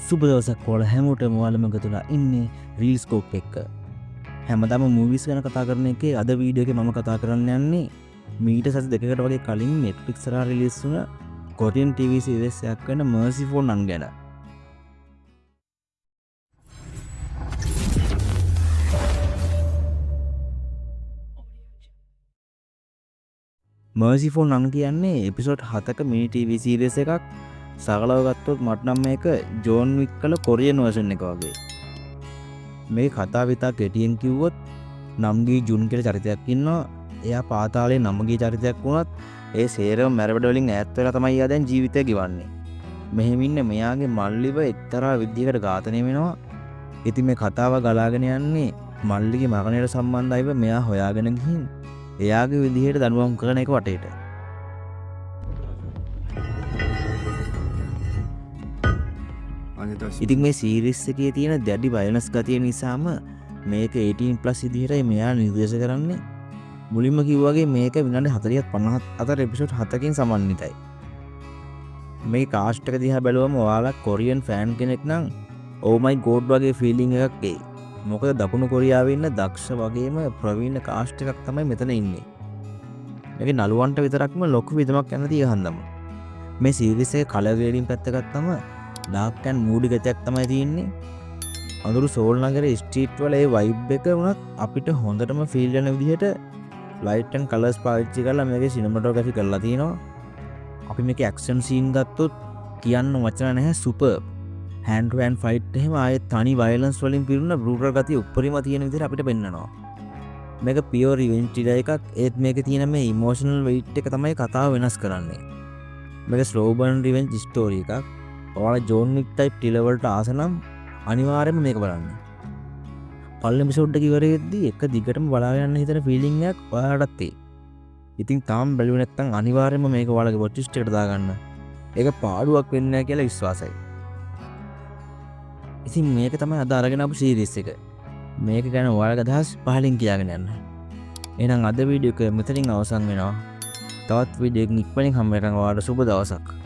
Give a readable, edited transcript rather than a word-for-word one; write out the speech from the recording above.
සුබ දවසක් ඔයාලා හැමෝටම ඔයාලම ගතුලා ඉන්නේ රීල් ස්කෝප් එක්ක. හැමදාම මූවිස් ගැන කතා කරන එකේ අද වීඩියෝ එකේ මම කතා කරන්න යන්නේ මීට සති දෙකකට වගේ කලින් Netflix හරහා රිලීස් වුණ කොරියන් TV සීරීස් එකක් වෙන Merciful Nun ගැන. Merciful Nun කියන්නේ එපිසෝඩ් 7ක මිනි TV සීරීස් එකක්. සරලව ගත්තොත් මට නම් මේක ජෝන් වික් කළ කොරියන් වර්ෂන් එක වගේ. මේ කතාව විතර කෙටියෙන් කිව්වොත් නම්ගී ජුන් කියලා චරිතයක් ඉන්නවා. එයා පාතාලේ නම්ගී චරිතයක් වුණත් ඒ සේරම මැරවඩ වලින් ඈත් වෙලා තමයි එයා දැන් ජීවිතය ගෙවන්නේ. මෙහෙම ඉන්න මෙයාගේ මල්ලිව එක්තරා විදිහකට ඝාතනය වෙනවා. ඉතින් මේ කතාව ගලාගෙන යන්නේ මල්ලිගේ මරණයට සම්බන්ධයිව මෙයා හොයාගෙන ගිහින් එයාගේ විදිහට දඬුවම් කරන එක වටේට. ඉතින් මේ සීරීස් එකේ තියෙන දැඩි වයලන්ස් ගතිය නිසාම මේක 18+ විදිහටයි මෙයා නිර්දේශ කරන්නේ. මුලින්ම කිව්වාගේ මේක විනාඩි 40ත් 50ත් අතර එපිසෝඩ් 7කින් සමන්විතයි. මේ කාස්ට් එක දිහා බැලුවම ඔයාලා කොරියන් ෆෑන් කෙනෙක් නම් oh my god වගේ ෆීලිං එකක් එයි. මොකද දකුණු කොරියාවේ ඉන්න දක්ෂ වගේම ප්‍රවීණ කාස්ට් එකක් තමයි මෙතන ඉන්නේ. මේකේ නළුවන්ට විතරක්ම ලොකු විදමක් යන තියහන්දම. මේ සීරීස් එකේ කලර් ග්‍රේඩින් පැත්ත ගත්තම ඩාර්ක් ඇන්ඩ් මූඩි ගතියක් තමයි තියෙන්නේ. අඳුරු සෝල් නගරේ ස්ට්‍රීට් වල ඒ වයිබ් එක වුණත් අපිට හොඳටම ෆීල් වෙන විදිහට ලයිට් ඇන්ඩ් කලර්ස් පාවිච්චි කරලා මේකේ සිනමැටෝග්‍රැෆි කරලා තිනවා. අපි මේකේ ඇක්ෂන් සීන් ගත්තොත් කියන්න වචන නැහැ සුපර්. හෑන්ඩ් ටු හෑන්ඩ් ෆයිට් එහෙම ආයේ තනි වයලන්ස් වලින් පිරුණ බෲටල් ගතිය උඩරිම තියෙන විදිහට අපිට පෙන්නනවා. මේක පියෝර් රිවෙන්ජ් ට්‍රිලර් එකක්. ඒත් මේකේ තියෙන මේ ඉමෝෂනල් වෙයිට් එක තමයි කතාව වෙනස් කරන්නේ. මේක ස්ලෝ බර්න් රිවෙන්ජ් ස්ටෝරි එකක්. ඔයාලා ජෝන් වික් ටයිප් ට්‍රිලර් වලට ආස නම් අනිවාර්යයෙන්ම මේක බලන්න. පළවෙනි එපිසෝඩ් එක ඉවර වෙද්දී එක දිගටම බලාගෙන යන්න හිතන ෆීලිං එකක් ඔයාලටත් එයි. ඉතින් තාම බැලුවේ නැත්නම් අනිවාර්යයෙන්ම මේක ඔයාලගේ වොච් ලිස්ට් එකට දාගන්න. ඒක පාඩුවක් වෙන්නේ නැහැ කියලා විශ්වාසයි. ඉතින් මේක තමයි අද අරගෙන ආපු සීරීස් එක. මේක ගැන ඔයාලගේ අදහස් පහලින් කියාගෙන යන්න. එහෙනම් අද වීඩියෝ එක මෙතනින් අවසන් වෙනවා. තවත් වීඩියෝ එකකින් ඉක්මනින් හම්බ වෙනවා. ඔයාලට සුබ දවසක්.